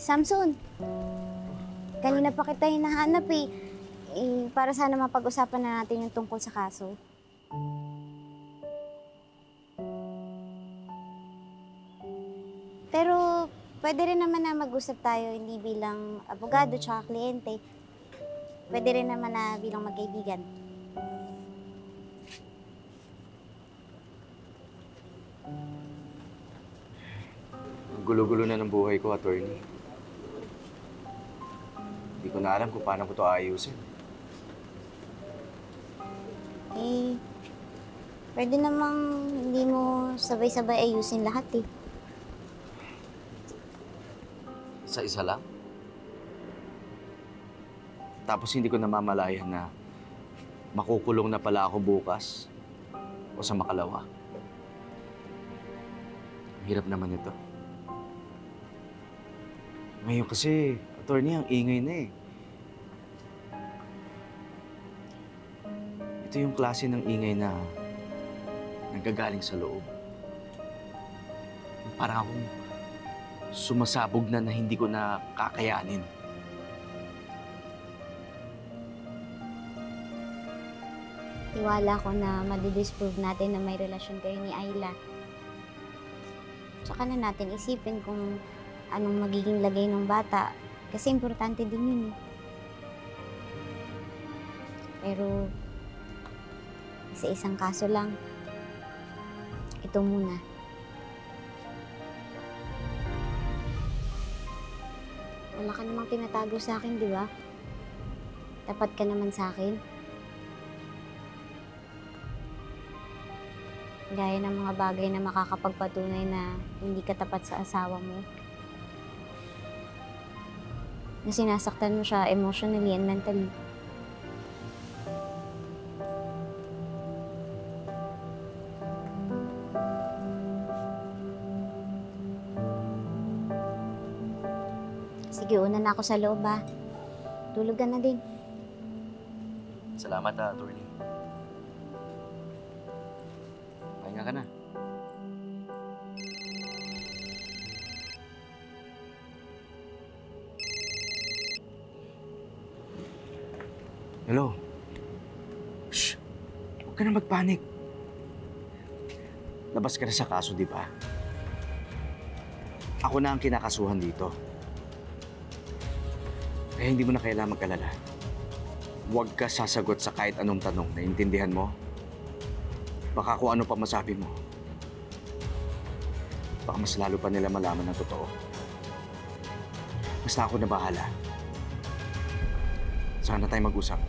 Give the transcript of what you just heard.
Samson, kanina pa kita hinahanap eh. Para sana mapag-usapan na natin yung tungkol sa kaso. Pero pwede rin naman na mag-usap tayo hindi bilang abogado tsaka kliyente. Pwede rin naman na bilang magkaibigan. Ang gulo-gulo na ng buhay ko, attorney. Hindi ko na alam kung paano ko ito ayusin. Pwede namang hindi mo sabay-sabay ayusin lahat eh. Sa isa lang? Tapos hindi ko namamalayan na makukulong na pala ako bukas o sa makalawa. Ang hirap naman ito. Ngayon kasi, attorney, ang ingay na eh. Ito yung klase ng ingay na nanggagaling sa loob. Parang akong sumasabog na hindi ko na kakayanin. Tiwala ko na madidisprove natin na may relasyon kayo ni Ayla. Tsaka na natin isipin kung anong magiging lagay ng bata. Kasi importante din yun eh. Pero, isa-isang kaso lang. Ito muna. Wala ka namang tinatago sa akin, di ba? Tapat ka naman sa akin. Gaya ng mga bagay na makakapagpatunay na hindi ka tapat sa asawa mo. Na sinasaktan mo siya emotionally and mentally. Sige, una na ako sa loob ha. Tulog ka na din. Salamat attorney. Pahinga ka na. Hello? Shh! Huwag ka na magpanik. Labas ka na sa kaso, di ba? Ako na ang kinakasuhan dito. Kaya hindi mo na kailangan mag-alala. Huwag ka sasagot sa kahit anong tanong. Naintindihan mo? Baka kung ano pa masabi mo. Baka mas lalo pa nila malaman ng totoo. Basta ako na bahala. Sana tayo mag-usap.